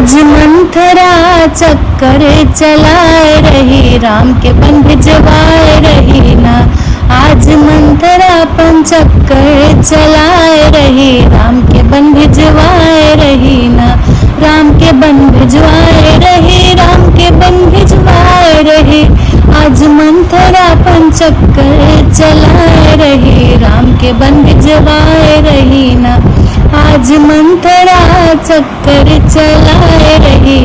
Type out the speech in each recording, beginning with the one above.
आज मंथरा चक्कर चलाए रही, राम के बन भिजवाए रही ना। आज मंथरा पन चक्कर चलाए रही, राम के बन भिजवाए रही ना। राम के बन भिजवाए रही, राम के बन भिजवाए रही। आज मंथरा पन चक्कर चलाए रही, राम के बन भिजवाए रही ना। आज मंथरा चक्कर चलाए रही,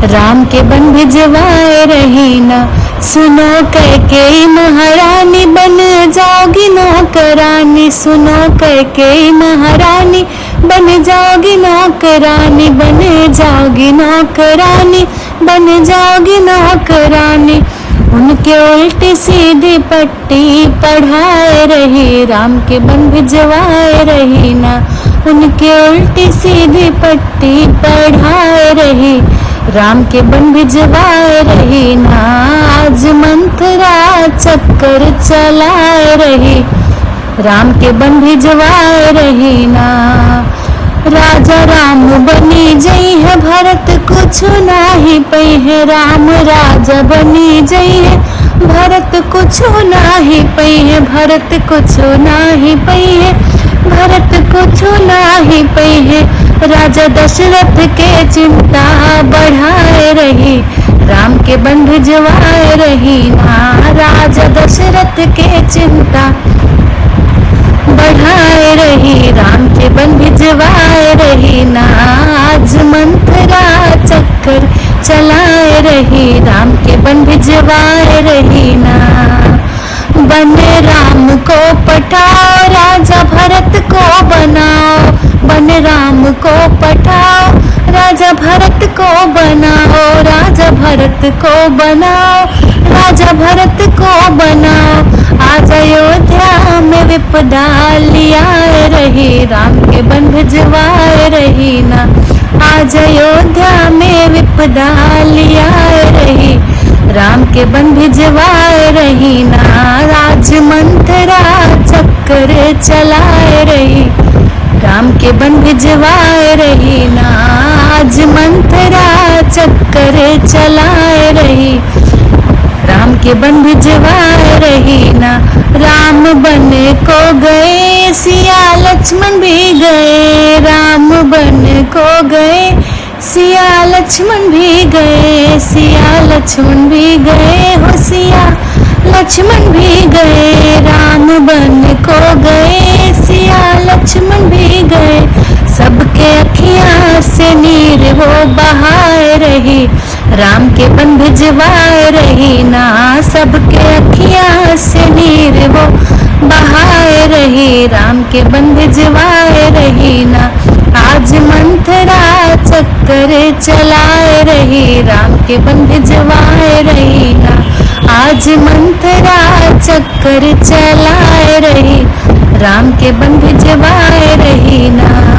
राम के बन भिजवाए रही ना। सुनो कैकेयी महारानी बन जाओगी नौकरानी, सुनो कैकेयी महारानी बन जाओगी नौकरानी, बन जाओगी नौकरानी, बन जाओगी नौकरानी। उनके उल्टी सीधी पट्टी पढ़ाए रही, राम के बन भिजवाए रही ना। उनके उल्टी सीधी पट्टी पढ़ाए रही, राम के बन भिजवाए रही ना। आज मंथरा चक्कर चलाए रही, राम के बन भिजवाए रही ना। राजा राम बनी जई है, भरत कुछ नाही पई है। राम राजा बनी जई है, भरत कुछ नाही पई है। भरत कुछ नाही पई है, भरत कुछ नाही पई है। राजा दशरथ के चिंता बढ़ाए रही, राम के बन भिजवाए रही ना। राजा दशरथ के चिंता बढ़ाए रही, राम के बन भिजवाए रही ना। आज मंथरा चक्कर चलाए रही, राम के बन भिजवाए रही ना। बने राम को पठाओ, राजा भरत को बनाओ। बने राम को पठाओ, राजा भरत को बनाओ। राजा भरत को बनाओ, राजा भरत को बनाओ। आज अयोध्या में विपदा लियाए रही, राम के बन भिजवाए रही ना। आज अयोध्या में विपदा लियाए रही, राम के बन भिजवाए रही ना। आज मंथरा चक्कर चलाए रही, राम के बन भिजवाए रही ना। आज मंथरा चक्कर चलाए रही, राम के बन भिजवाए रही ना। राम बन को गए, सिया लक्ष्मण भी गए। राम बन को गए, सिया लक्ष्मण भी गए। सिया लक्ष्मण भी गए हो, सिया लक्ष्मण भी गए। राम बन को गए, सिया लक्ष्मण भी गए। सबके अखियां से नीर वो बहाए रही, राम के बन भिजवाए रही ना। सबके अखियां से नीर वो बहाए रही, राम के बन भिजवाए रही ना। आज मंथरा चक्कर चलाए रही, राम के बन भिजवाए रही ना। आज मंथरा चक्कर चलाए रही, राम के बन भिजवाए रही ना।